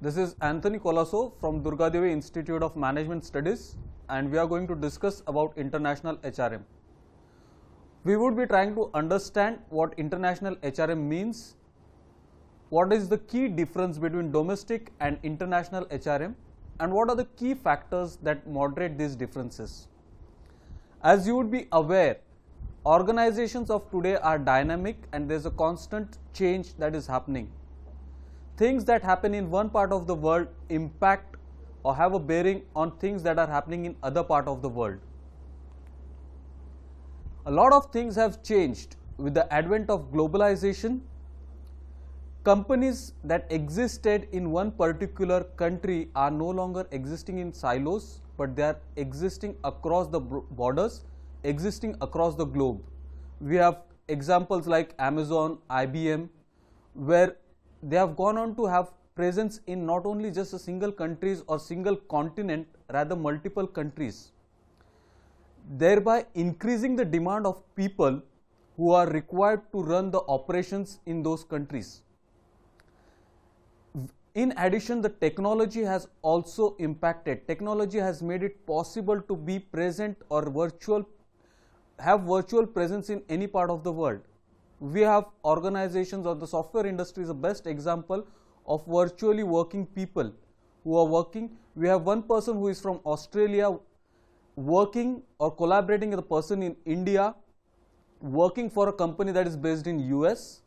This is Anthony Colaco from Durgadevi Institute of Management Studies, and we are going to discuss about international HRM. We would be trying to understand what international HRM means, what is the key difference between domestic and international HRM, and what are the key factors that moderate these differences. As you would be aware, organizations of today are dynamic and there is a constant change that is happening. Things that happen in one part of the world impact or have a bearing on things that are happening in other part of the world. A lot of things have changed with the advent of globalization. Companies that existed in one particular country are no longer existing in silos, but they are existing across the borders, existing across the globe. We have examples like Amazon, IBM, where they have gone on to have presence in not only just a single countries or single continent, rather multiple countries, thereby increasing the demand of people who are required to run the operations in those countries. In addition, the technology has also impacted. Technology has made it possible to be present or have virtual presence in any part of the world. We have organizations, or the software industry is the best example of virtually working people who are working. We have one person who is from Australia working or collaborating with a person in India, working for a company that is based in US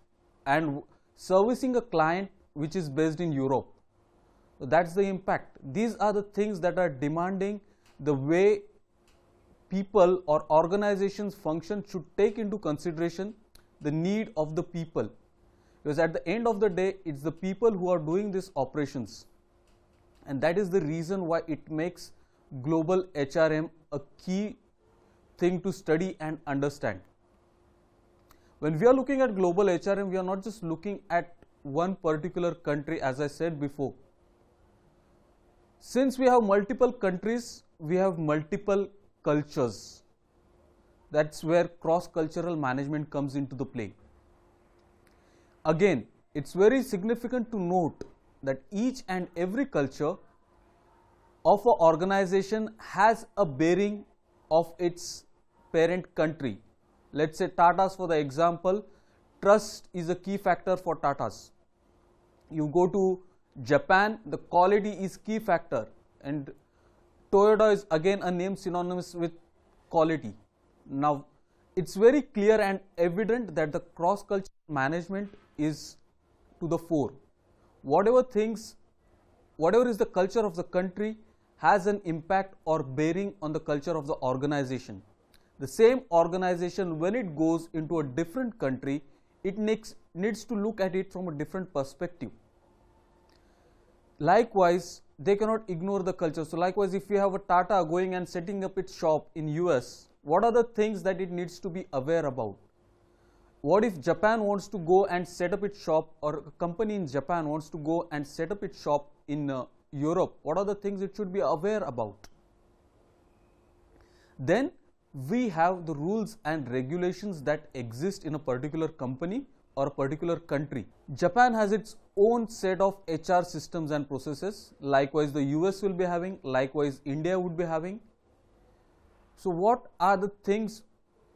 and servicing a client which is based in Europe. So that's the impact. These are the things that are demanding the way people or organizations function should take into consideration the need of the people, because at the end of the day it's the people who are doing these operations, and that is the reason why it makes global HRM a key thing to study and understand. When we are looking at global HRM, we are not just looking at one particular country. As I said before, since we have multiple countries, we have multiple cultures. That's where cross-cultural management comes into the play. Again, it's very significant to note that each and every culture of an organization has a bearing of its parent country. Let's say Tata's, for the example, trust is a key factor for Tata's. You go to Japan, the quality is key factor, and Toyota is again a name synonymous with quality. Now, it's very clear and evident that the cross-cultural management is to the fore. Whatever is the culture of the country has an impact or bearing on the culture of the organization. The same organization, when it goes into a different country, it needs to look at it from a different perspective. Likewise, they cannot ignore the culture. So likewise, if you have a Tata going and setting up its shop in US, what are the things that it needs to be aware about? What if Japan wants to go and set up its shop, or a company in Japan wants to go and set up its shop in Europe? What are the things it should be aware about? Then we have the rules and regulations that exist in a particular company or a particular country. Japan has its own set of HR systems and processes. Likewise, the US will be having, likewise India would be having. So what are the things,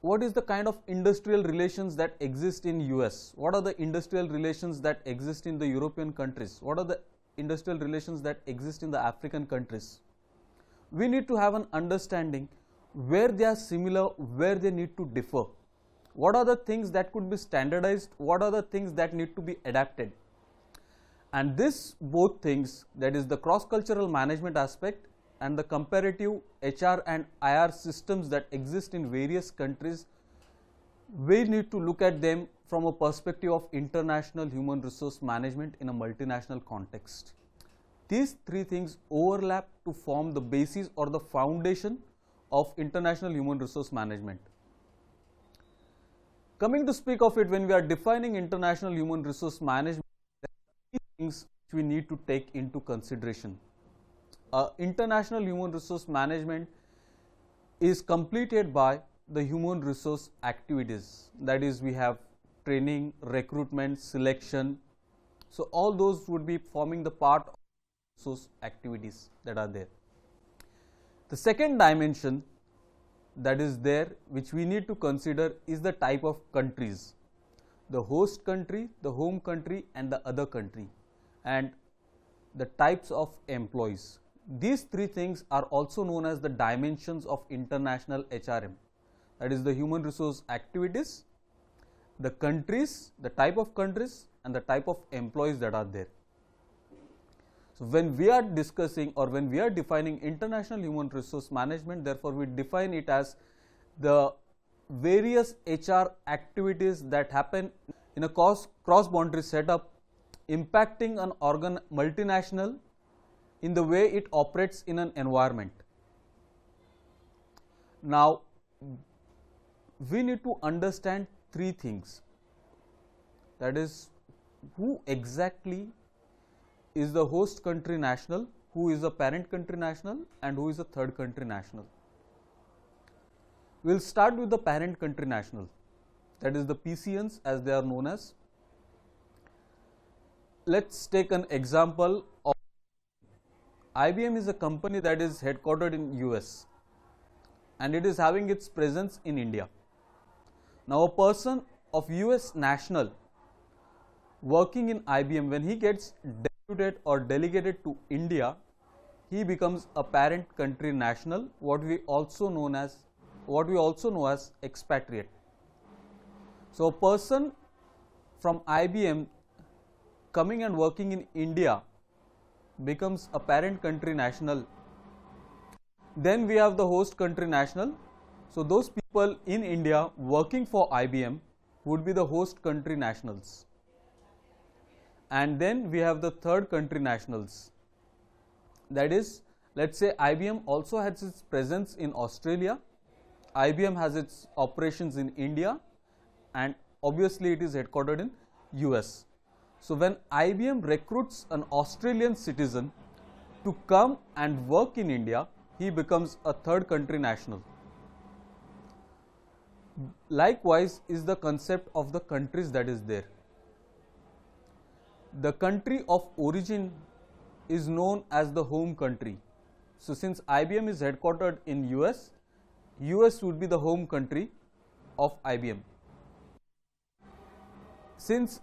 what is the kind of industrial relations that exist in US? What are the industrial relations that exist in the European countries? What are the industrial relations that exist in the African countries? We need to have an understanding where they are similar, where they need to differ. What are the things that could be standardized? What are the things that need to be adapted? And this both things, that is the cross-cultural management aspect and the comparative HR and IR systems that exist in various countries, we need to look at them from a perspective of international human resource management in a multinational context. These three things overlap to form the basis or the foundation of international human resource management. Coming to speak of it, when we are defining international human resource management, there are three things which we need to take into consideration. International human resource management is completed by the human resource activities. That is, we have training, recruitment, selection. So all those would be forming the part of resource activities that are there. The second dimension that is there which we need to consider is the type of countries, the host country, the home country and the other country, and the types of employees. These three things are also known as the dimensions of international HRM, that is the human resource activities, the countries, the type of countries and the type of employees that are there. So, when we are discussing or when we are defining international human resource management, therefore, we define it as the various HR activities that happen in a cross-boundary setup impacting an multinational in the way it operates in an environment. Now, we need to understand three things, that is, who exactly is the host country national, who is a parent country national and who is a third country national. We will start with the parent country national, that is the PCNs as they are known as. Let us take an example of IBM is a company that is headquartered in US and it is having its presence in India. Now, a person of US national working in IBM, when he gets deputed or delegated to India, he becomes a parent country national, what we also know as expatriate. So, a person from IBM coming and working in India becomes a parent country national. Then we have the host country national. So, those people in India working for IBM would be the host country nationals. And then we have the third country nationals, that is, let us say IBM also has its presence in Australia, IBM has its operations in India and obviously it is headquartered in US. So, when IBM recruits an Australian citizen to come and work in India, he becomes a third country national. Likewise is the concept of the countries that is there. The country of origin is known as the home country. So, since IBM is headquartered in US, US would be the home country of IBM. Since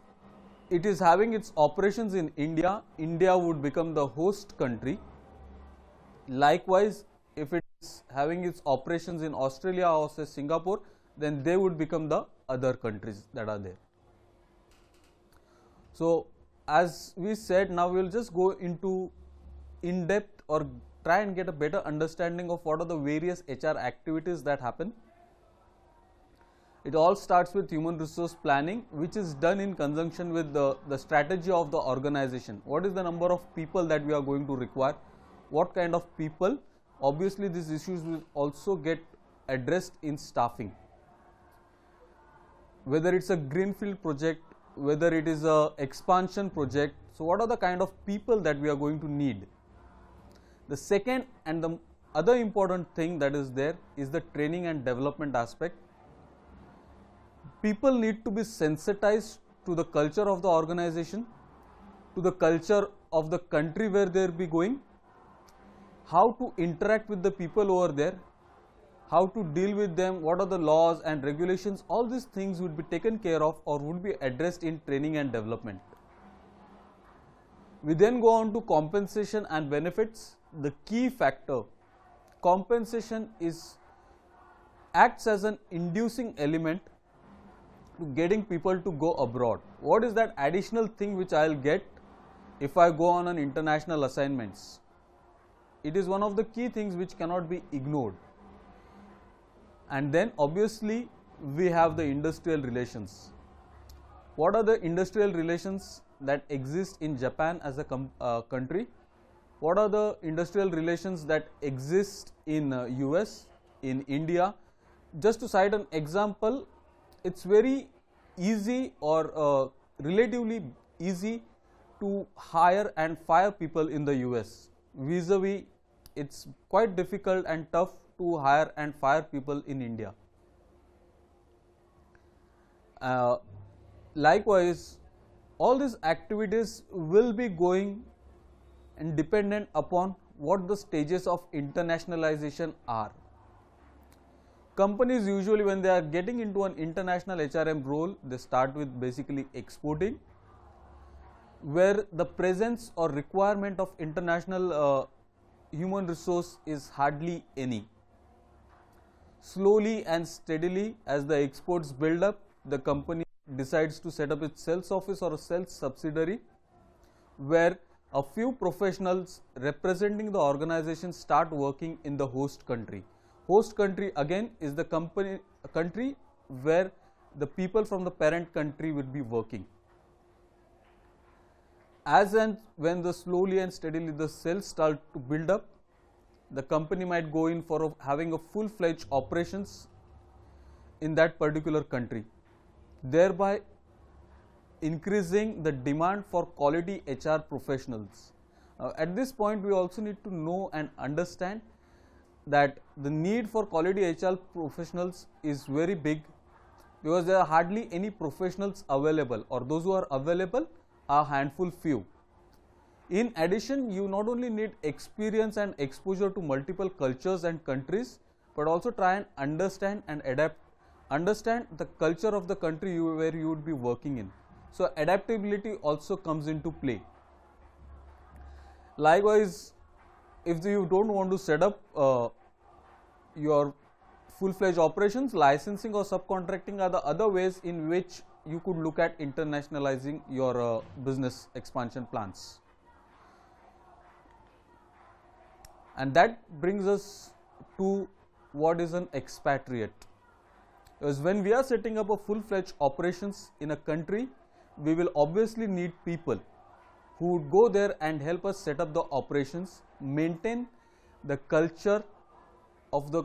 it is having its operations in India, India would become the host country. Likewise, if it is having its operations in Australia or say Singapore, then they would become the other countries that are there. So, as we said, now we will just go into in depth or try and get a better understanding of what are the various HR activities that happen. It all starts with human resource planning, which is done in conjunction with the strategy of the organization. What is the number of people that we are going to require? What kind of people? Obviously, these issues will also get addressed in staffing. Whether it's a greenfield project, whether it is a expansion project. So, what are the kind of people that we are going to need? The second and the other important thing that is there is the training and development aspect. People need to be sensitized to the culture of the organization, to the culture of the country where they will be going, how to interact with the people over there, how to deal with them, what are the laws and regulations, all these things would be taken care of or would be addressed in training and development. We then go on to compensation and benefits. The key factor, compensation acts as an inducing element to getting people to go abroad. What is that additional thing which I will get if I go on an international assignments? It is one of the key things which cannot be ignored. And then obviously we have the industrial relations. What are the industrial relations that exist in Japan as a country? What are the industrial relations that exist in US, in India? Just to cite an example, it's very easy or relatively easy to hire and fire people in the US. Vis-a-vis, it's quite difficult and tough to hire and fire people in India. Likewise, all these activities will be going and dependent upon what the stages of internationalization are. Companies usually, when they are getting into an international HRM role, they start with basically exporting, where the presence or requirement of international human resource is hardly any. Slowly and steadily, as the exports build up, the company decides to set up its sales office or a sales subsidiary, where a few professionals representing the organization start working in the host country. Host country again is the country where the people from the parent country will be working. As and when the slowly and steadily the sales start to build up, the company might go in for having a full-fledged operations in that particular country, thereby increasing the demand for quality HR professionals. At this point, we also need to know and understand that the need for quality HR professionals is very big, because there are hardly any professionals available, or those who are available are handful few. In addition, you not only need experience and exposure to multiple cultures and countries, but also try and understand and understand the culture of the country where you would be working in. So adaptability also comes into play. Likewise, if you don't want to set up your full-fledged operations, licensing or subcontracting are the other ways in which you could look at internationalizing your business expansion plans. And that brings us to what is an expatriate. Because when we are setting up a full-fledged operations in a country, we will obviously need people who would go there and help us set up the operations, maintain the culture of the,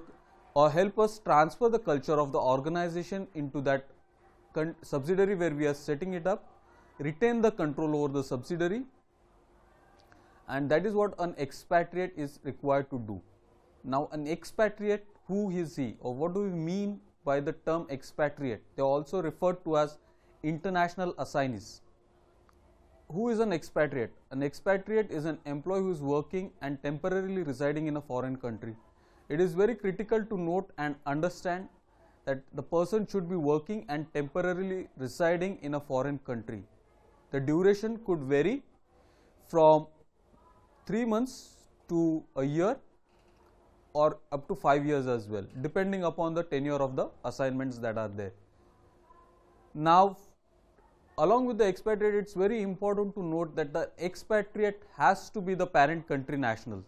or help us transfer the culture of the organization into that subsidiary where we are setting it up, retain the control over the subsidiary, and that is what an expatriate is required to do. Now, an expatriate, who is he, or what do we mean by the term expatriate? They are also referred to as international assignees. Who is an expatriate? An expatriate is an employee who is working and temporarily residing in a foreign country. It is very critical to note and understand that the person should be working and temporarily residing in a foreign country. The duration could vary from 3 months to a year, or up to 5 years as well, depending upon the tenure of the assignments that are there. Now, along with the expatriate, it's very important to note that the expatriate has to be the parent country national.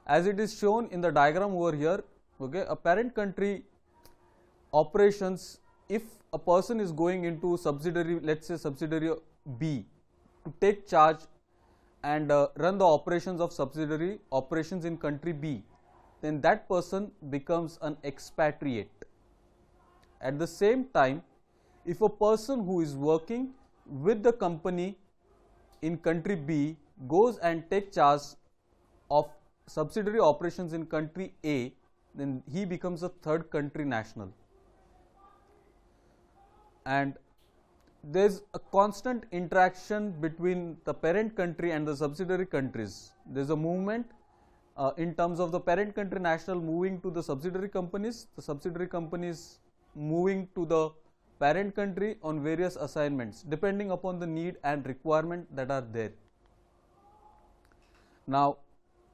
As it is shown in the diagram over here, okay, a parent country operations, if a person is going into subsidiary, let's say subsidiary B, to take charge and run the operations of subsidiary operations in country B, then that person becomes an expatriate. At the same time, if a person who is working with the company in country B goes and takes charge of subsidiary operations in country A, then he becomes a third country national. And there is a constant interaction between the parent country and the subsidiary countries. There is a movement in terms of the parent country national moving to the subsidiary companies moving to the parent country on various assignments, depending upon the need and requirement that are there. Now,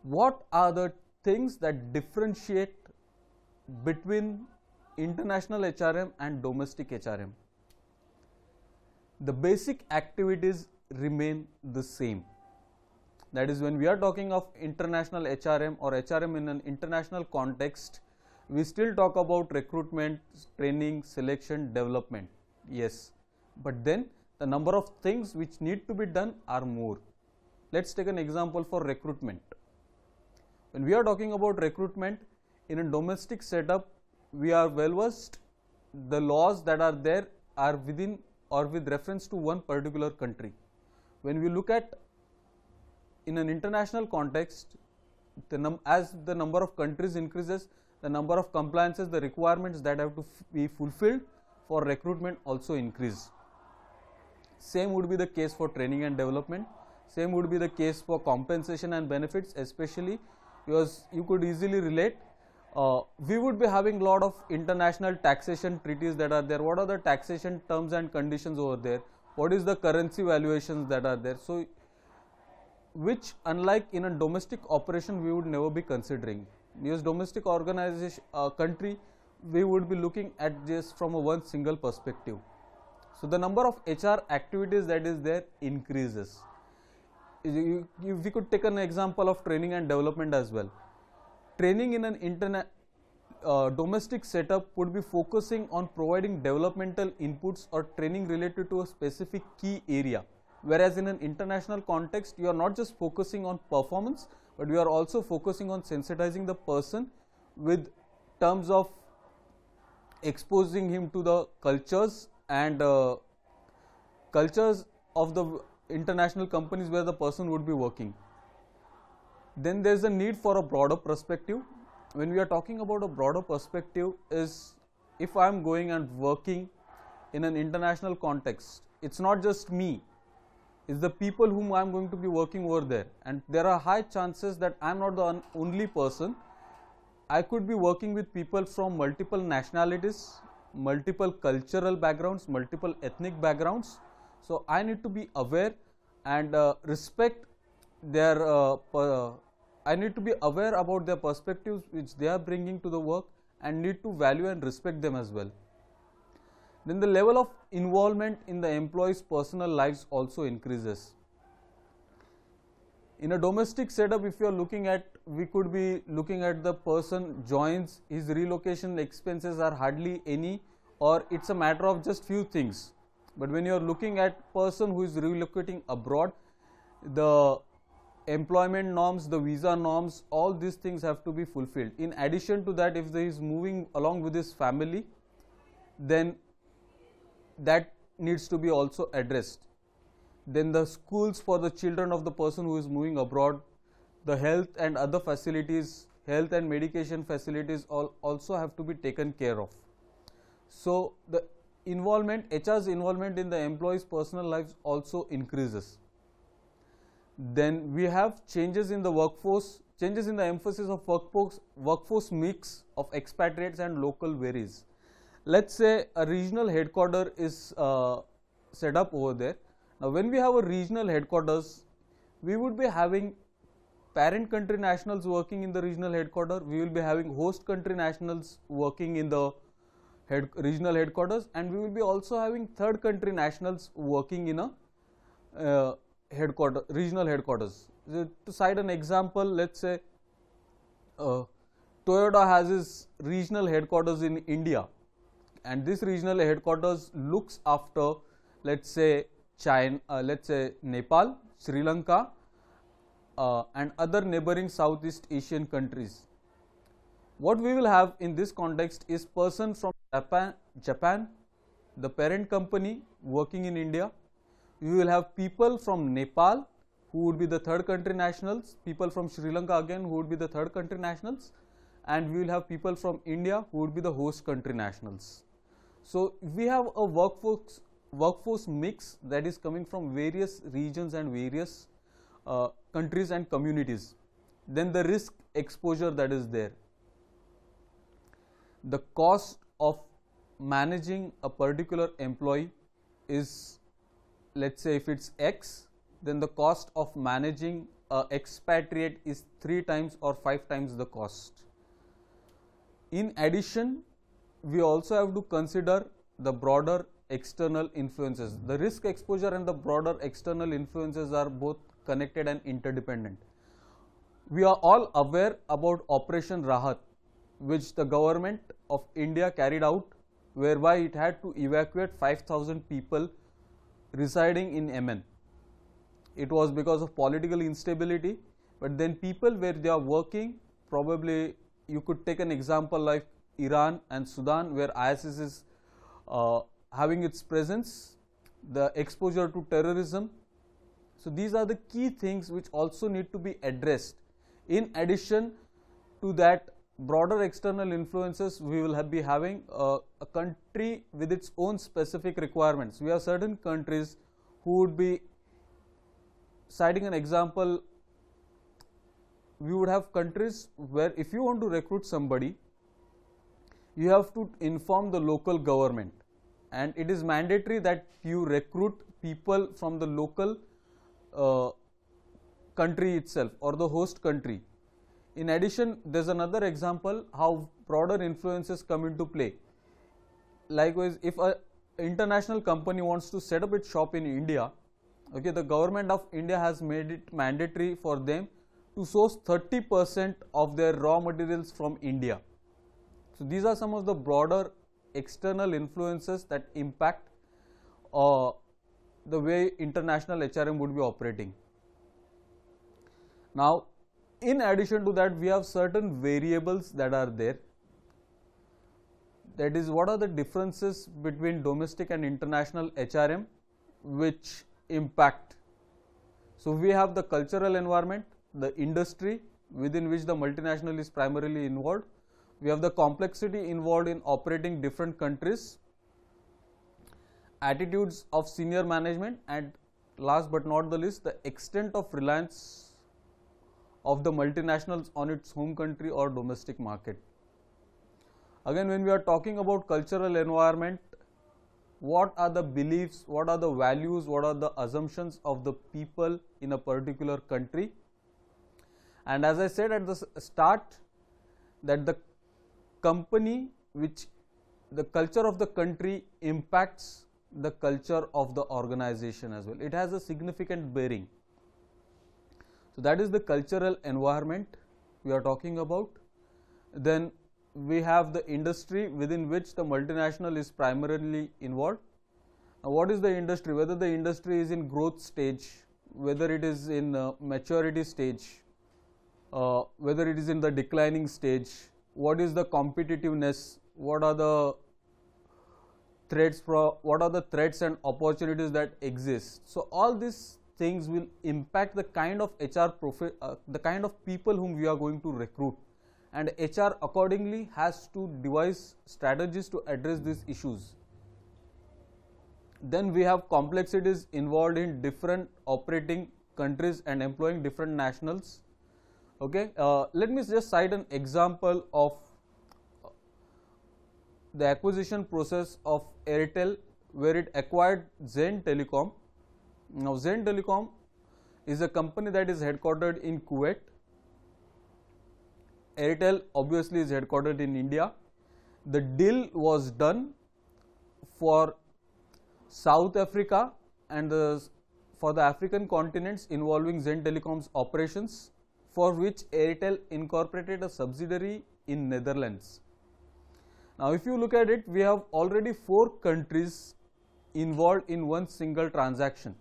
what are the things that differentiate between international HRM and domestic HRM? The basic activities remain the same. That is, when we are talking of international HRM or HRM in an international context, we still talk about recruitment, training, selection, development. Yes, but then the number of things which need to be done are more. Let's take an example for recruitment. When we are talking about recruitment in a domestic setup, we are well versed. The laws that are there are within or with reference to one particular country. When we look at in an international context, as the number of countries increases, the number of compliances, the requirements that have to be fulfilled for recruitment also increase. Same would be the case for training and development. Same would be the case for compensation and benefits, especially because you could easily relate. We would be having a lot of international taxation treaties that are there. What are the taxation terms and conditions over there? What is the currency valuations that are there? So, which unlike in a domestic operation we would never be considering, because domestic organization country we would be looking at just from a one single perspective. So the number of HR activities that is there increases. We could take an example of training and development as well. Training in an domestic setup would be focusing on providing developmental inputs or training related to a specific key area. Whereas in an international context, you are not just focusing on performance, but you are also focusing on sensitizing the person with terms of exposing him to the cultures and cultures of the international companies where the person would be working. Then there is a need for a broader perspective. When we are talking about a broader perspective, is if I am going and working in an international context, it's not just me. Is the people whom I am going to be working over there, and there are high chances that I am not the only person. I could be working with people from multiple nationalities, multiple cultural backgrounds, multiple ethnic backgrounds. So I need to be aware and respect their I need to be aware about their perspectives which they are bringing to the work, and need to value and respect them as well. Then the level of involvement in the employees' personal lives also increases. In a domestic setup, if you are looking at, we could be looking at the person joins, his relocation expenses are hardly any, or it's a matter of just few things. But when you are looking at person who is relocating abroad, the employment norms, the visa norms, all these things have to be fulfilled. In addition to that, if he is moving along with his family, then that needs to be also addressed. Then the schools for the children of the person who is moving abroad, the health and other facilities, health and medication facilities also have to be taken care of. So the involvement, HR's involvement in the employees' personal lives also increases. Then we have changes in the workforce, changes in the emphasis of workforce mix of expatriates and local varies. Let's say a regional headquarters is set up over there. Now when we have a regional headquarters, we would be having parent country nationals working in the regional headquarters, we will be having host country nationals working in the regional headquarters, and we will be also having third country nationals working in a regional headquarters. To cite an example, let's say Toyota has its regional headquarters in India, and this regional headquarters looks after, let's say China, let's say Nepal, Sri Lanka, and other neighboring Southeast Asian countries. What we will have in this context is person from Japan, the parent company working in India. We will have people from Nepal who would be the third country nationals, people from Sri Lanka again who would be the third country nationals, and we will have people from India who would be the host country nationals. So we have a workforce mix that is coming from various regions and various countries and communities. Then the risk exposure that is there. The cost of managing a particular employee is, let's say if it's X, then the cost of managing an expatriate is 3 times or 5 times the cost. In addition, we also have to consider the broader external influences. The risk exposure and the broader external influences are both connected and interdependent. We are all aware about Operation Rahat, which the government of India carried out, whereby it had to evacuate 5,000 people residing in Yemen. It was because of political instability, but then people where they are working, probably you could take an example like Iran and Sudan, where ISIS is having its presence, the exposure to terrorism. So these are the key things which also need to be addressed. In addition to that broader external influences, we will be having a country with its own specific requirements. We have certain countries who would be citing an example, we would have countries where if you want to recruit somebody, you have to inform the local government, and it is mandatory that you recruit people from the local country itself or the host country. In addition, there is another example how broader influences come into play. Likewise, if an international company wants to set up its shop in India, okay, the government of India has made it mandatory for them to source 30% of their raw materials from India. So these are some of the broader external influences that impact the way international HRM would be operating. Now, in addition to that, we have certain variables that are there. That is, what are the differences between domestic and international HRM which impact. So we have the cultural environment, the industry within which the multinational is primarily involved. We have the complexity involved in operating different countries, attitudes of senior management, and last but not the least, the extent of reliance of the multinationals on its home country or domestic market. Again, when we are talking about cultural environment, what are the beliefs, what are the values, what are the assumptions of the people in a particular country? And as I said at the start, that the company, which the culture of the country impacts the culture of the organization as well. It has a significant bearing. So that is the cultural environment we are talking about. Then we have the industry within which the multinational is primarily involved. Now, what is the industry? Whether the industry is in growth stage, whether it is in maturity stage, whether it is in the declining stage, what is the competitiveness, what are the threats and opportunities that exist. So all these things will impact the kind of the kind of people whom we are going to recruit, and HR accordingly has to devise strategies to address these issues. Then we have complexities involved in different operating countries and employing different nationals. Okay, let me just cite an example of the acquisition process of Airtel, where it acquired Zen Telecom. Now, Zen Telecom is a company that is headquartered in Kuwait. Airtel obviously is headquartered in India. The deal was done for South Africa and for the African continents involving Zen Telecom's operations, for which Airtel incorporated a subsidiary in Netherlands. Now, if you look at it, we have already 4 countries involved in one single transaction.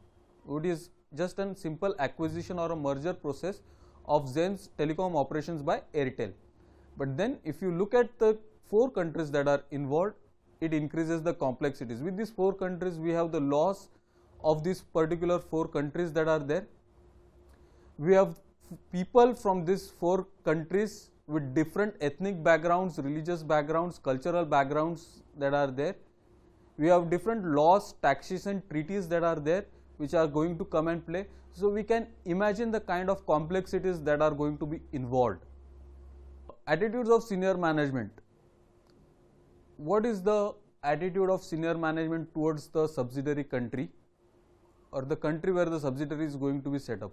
It is just a simple acquisition or a merger process of Zen's telecom operations by Airtel. But then if you look at the 4 countries that are involved, it increases the complexities. With these 4 countries, we have the laws of these particular 4 countries that are there. We have people from these 4 countries with different ethnic backgrounds, religious backgrounds, cultural backgrounds that are there. We have different laws, taxation, treaties that are there, which are going to come and play. So we can imagine the kind of complexities that are going to be involved. Attitudes of senior management. What is the attitude of senior management towards the subsidiary country or the country where the subsidiary is going to be set up?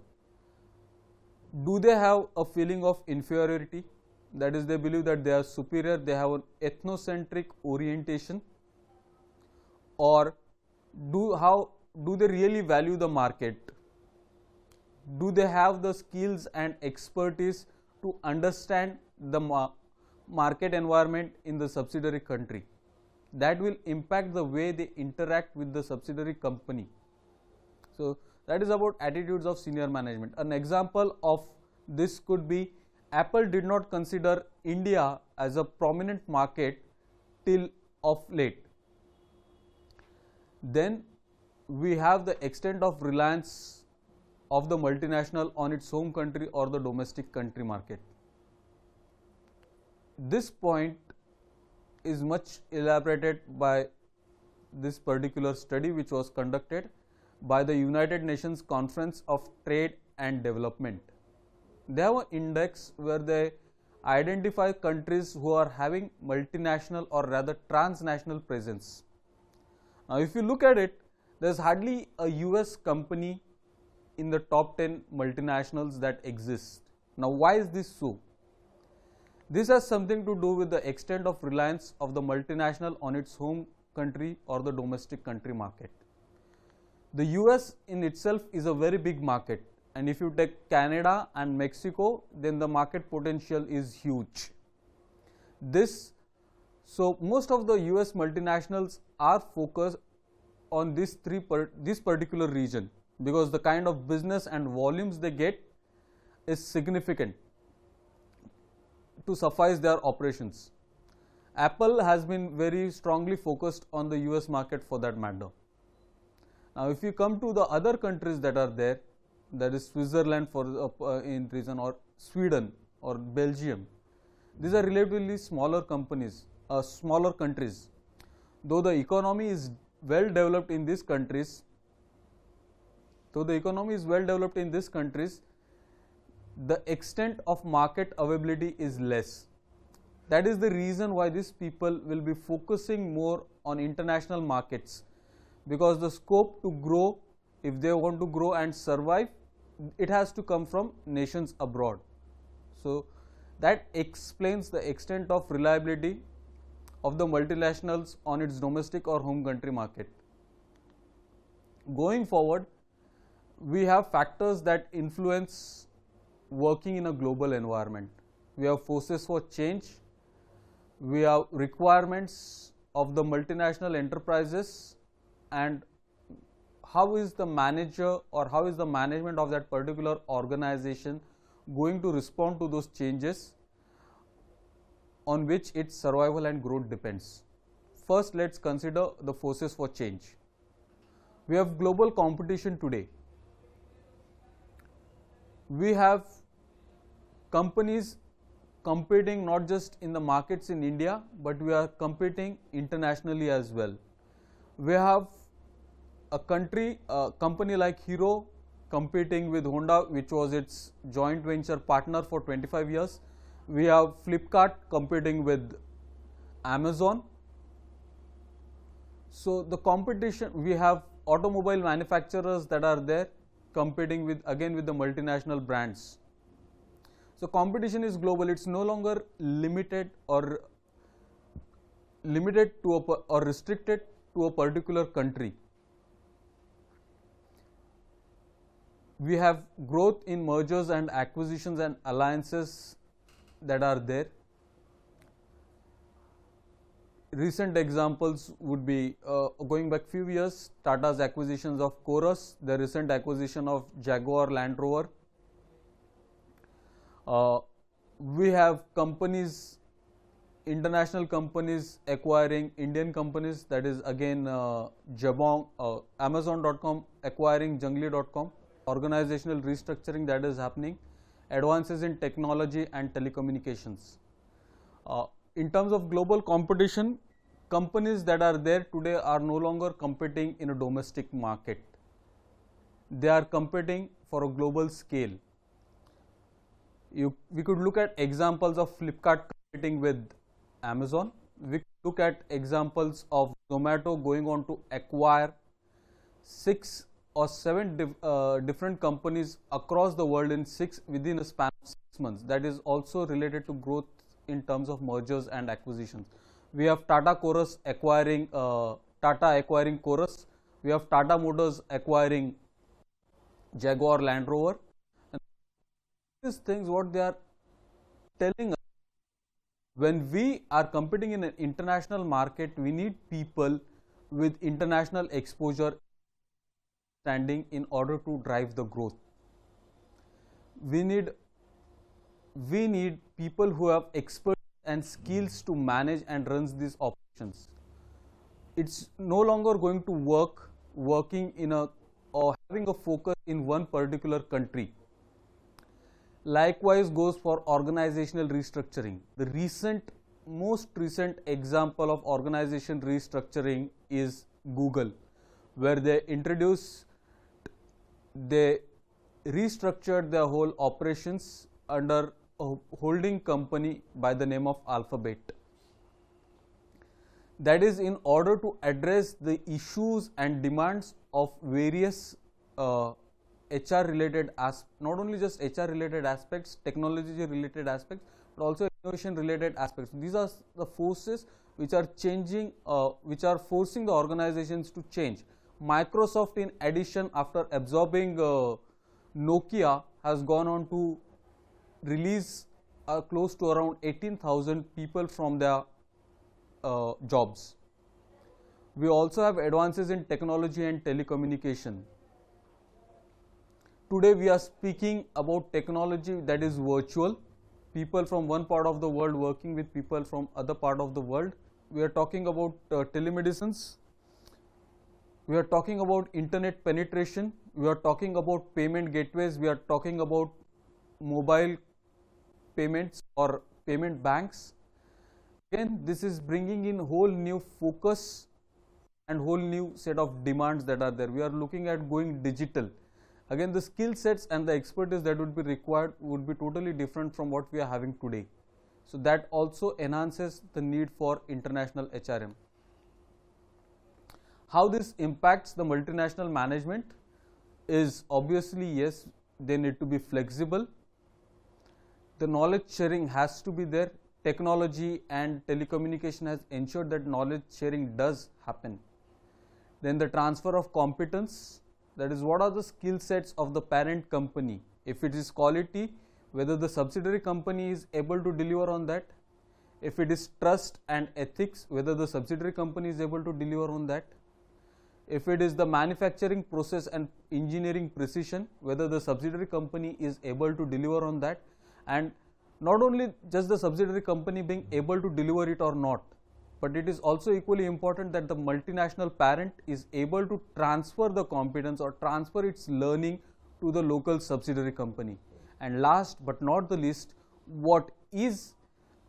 Do they have a feeling of inferiority? That is, they believe that they are superior, they have an ethnocentric orientation, or do they really value the market? Do they have the skills and expertise to understand the market environment in the subsidiary country? That will impact the way they interact with the subsidiary company. So that is about attitudes of senior management. An example of this could be Apple did not consider India as a prominent market till of late. Then we have the extent of reliance of the multinational on its home country or the domestic country market. This point is much elaborated by this particular study which was conducted, by the United Nations Conference of Trade and Development. They have an index where they identify countries who are having multinational or rather transnational presence. Now, if you look at it, there is hardly a US company in the top 10 multinationals that exist. Now, why is this so? This has something to do with the extent of reliance of the multinational on its home country or the domestic country market. The US in itself is a very big market, and if you take Canada and Mexico, then the market potential is huge. So most of the US multinationals are focused on this particular region because the kind of business and volumes they get is significant to suffice their operations. Apple has been very strongly focused on the US market for that matter. Now, if you come to the other countries that are there, that is Switzerland in region, or Sweden or Belgium, these are relatively smaller countries. Though the economy is well developed in these countries, the extent of market availability is less. That is the reason why these people will be focusing more on international markets, because the scope to grow, if they want to grow and survive, it has to come from nations abroad. So that explains the extent of reliability of the multinationals on its domestic or home country market. Going forward, we have factors that influence working in a global environment. We have forces for change, we have requirements of the multinational enterprises, and how is the manager or how is the management of that particular organization going to respond to those changes on which its survival and growth depends. First, let's consider the forces for change. We have global competition today. We have companies competing not just in the markets in India, but we are competing internationally as well. We have a company like Hero competing with Honda, which was its joint venture partner for 25 years. We have Flipkart competing with Amazon. So the competition, we have automobile manufacturers that are there competing with the multinational brands. So competition is global. It's no longer limited or restricted to a particular country. We have growth in mergers and acquisitions and alliances that are there. Recent examples would be, going back few years, Tata's acquisitions of Chorus, the recent acquisition of Jaguar Land Rover. We have companies, international companies acquiring Indian companies, that is again Jabong, Amazon.com acquiring Junglee.com, organizational restructuring that is happening, advances in technology and telecommunications. In terms of global competition, companies that are there today are no longer competing in a domestic market. They are competing for a global scale. We could look at examples of Flipkart competing with Amazon. We could look at examples of Zomato going on to acquire 6 or 7 different companies across the world within a span of 6 months. That is also related to growth in terms of mergers and acquisitions. We have Tata acquiring Chorus. We have Tata Motors acquiring Jaguar Land Rover. And these things, what they are telling us, when we are competing in an international market, we need people with international exposure standing in order to drive the growth. We need people who have expertise and skills to manage and run these operations. It's no longer going to working in or having a focus in one particular country. Likewise goes for organizational restructuring. The most recent example of organization restructuring is Google, where they introduce they restructured their whole operations under a holding company by the name of Alphabet. That is in order to address the issues and demands of various HR related not only just HR related aspects, technology related aspects, but also innovation related aspects. These are the forces which are changing, which are forcing the organizations to change. Microsoft, in addition, after absorbing Nokia, has gone on to release close to around 18,000 people from their jobs. We also have advances in technology and telecommunication. Today we are speaking about technology that is virtual, people from one part of the world working with people from other part of the world. We are talking about telemedicines, we are talking about internet penetration, we are talking about payment gateways, we are talking about mobile payments or payment banks. Again, this is bringing in whole new focus and whole new set of demands that are there. We are looking at going digital. Again, the skill sets and the expertise that would be required would be totally different from what we are having today. So that also enhances the need for international HRM. How this impacts the multinational management is obviously, yes, they need to be flexible. The knowledge sharing has to be there. Technology and telecommunication has ensured that knowledge sharing does happen. Then the transfer of competence, that is, what are the skill sets of the parent company. If it is quality, whether the subsidiary company is able to deliver on that. If it is trust and ethics, whether the subsidiary company is able to deliver on that. If it is the manufacturing process and engineering precision, whether the subsidiary company is able to deliver on that. And not only just the subsidiary company being able to deliver it or not, but it is also equally important that the multinational parent is able to transfer the competence or transfer its learning to the local subsidiary company. And last but not the least, what is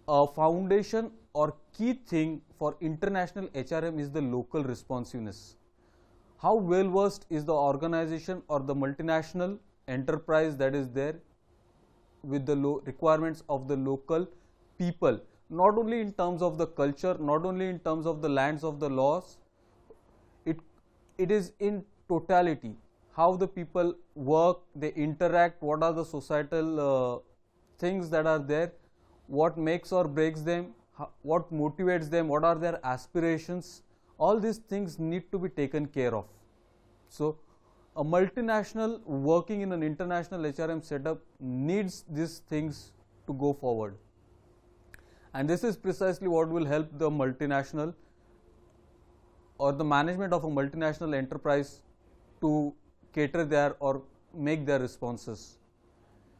a foundation or key thing for international HRM is the local responsiveness. How well versed is the organization or the multinational enterprise that is there with the requirements of the local people, not only in terms of the culture, not only in terms of the lands of the laws, it is in totality, how the people work, they interact, what are the societal things that are there, what makes or breaks them, what motivates them, what are their aspirations, all these things need to be taken care of. So a multinational working in an international HRM setup needs these things to go forward. And this is precisely what will help the multinational or the management of a multinational enterprise to cater their or make their responses.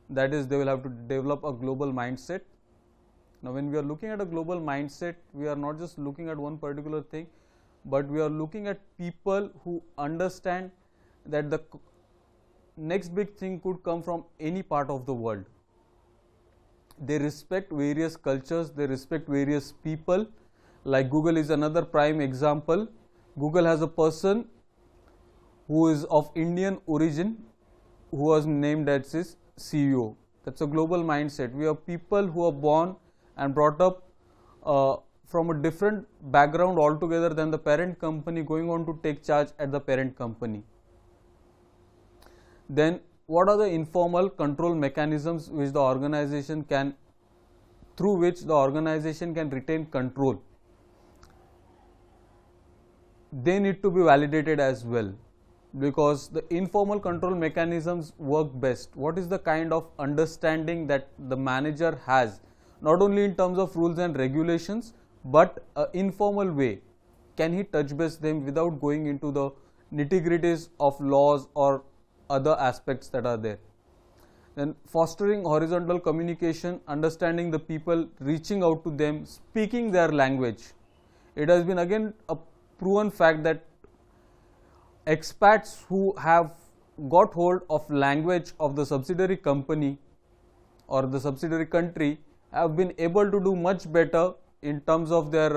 That is, they will have to develop a global mindset. Now, when we are looking at a global mindset, we are not just looking at one particular thing, but we are looking at people who understand that the next big thing could come from any part of the world. They respect various cultures, they respect various people. Like Google is another prime example. Google has a person who is of Indian origin who was named as its CEO. That's a global mindset. We have people who are born and brought up from a different background altogether than the parent company, going on to take charge at the parent company. Then what are the informal control mechanisms which the organization can, through which the organization can retain control? They need to be validated as well, because the informal control mechanisms work best. What is the kind of understanding that the manager has, not only in terms of rules and regulations, but an informal way? Can he touch base them without going into the nitty-gritties of laws or other aspects that are there? Then fostering horizontal communication, understanding the people, reaching out to them, speaking their language. It has been again a proven fact that expats who have got hold of language of the subsidiary company or the subsidiary country have been able to do much better in terms of their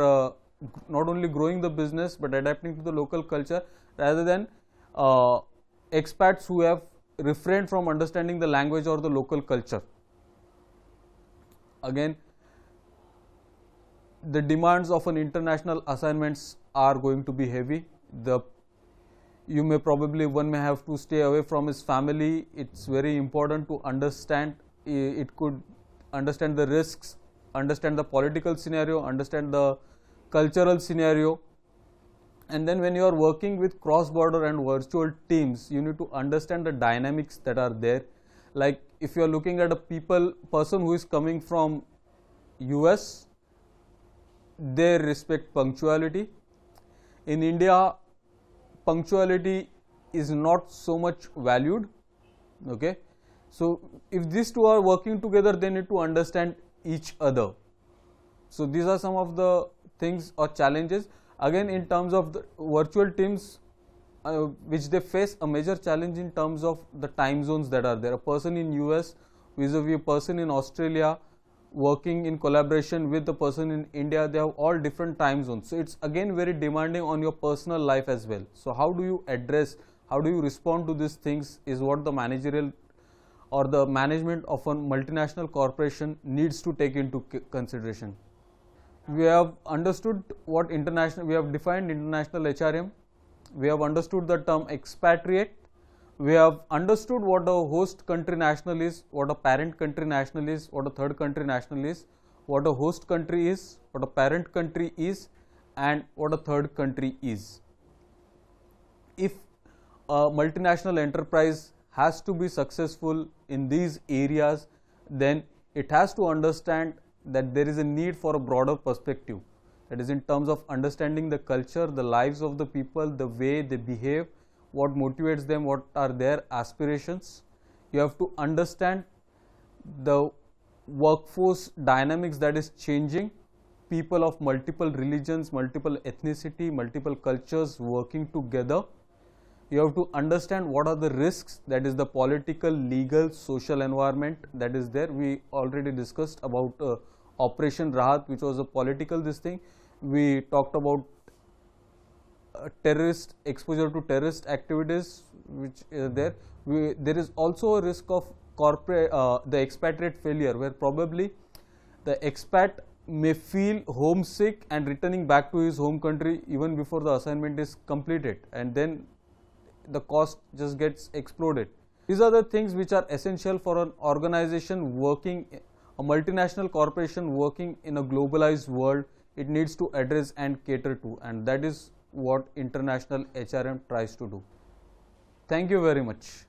not only growing the business but adapting to the local culture, rather than expats who have refrain from understanding the language or the local culture. Again, the demands of an international assignments are going to be heavy. One may have to stay away from his family. It's very important to understand. It could understand the risks, understand the political scenario, understand the cultural scenario. And then when you are working with cross-border and virtual teams, you need to understand the dynamics that are there. Like if you are looking at a person who is coming from US, they respect punctuality. In India, punctuality is not so much valued. Okay, so if these two are working together, they need to understand each other. So these are some of the things or challenges. Again, in terms of the virtual teams, which they face a major challenge in terms of the time zones that are there. A person in US vis-a-vis a person in Australia, working in collaboration with the person in India, they have all different time zones. So it's again very demanding on your personal life as well. So how do you respond to these things is what the managerial or the management of a multinational corporation needs to take into consideration. We have understood we have defined international HRM, we have understood the term expatriate, we have understood what a host country national is, what a parent country national is, what a third country national is, what a host country is, what a parent country is, and what a third country is. If a multinational enterprise has to be successful in these areas, then it has to understand that there is a need for a broader perspective. That is in terms of understanding the culture, the lives of the people, the way they behave, what motivates them, what are their aspirations. You have to understand the workforce dynamics that is changing, people of multiple religions, multiple ethnicity, multiple cultures working together. You have to understand what are the risks, that is the political, legal, social environment that is there. We already discussed about Operation Rahat, which was a political thing. We talked about terrorist exposure to terrorist activities, which is there. There is also a risk of the expatriate failure, where probably the expat may feel homesick and returning back to his home country even before the assignment is completed, and then the cost just gets exploded. These are the things which are essential for an organization working, a multinational corporation working in a globalized world. It needs to address and cater to, and that is what international HRM tries to do. Thank you very much.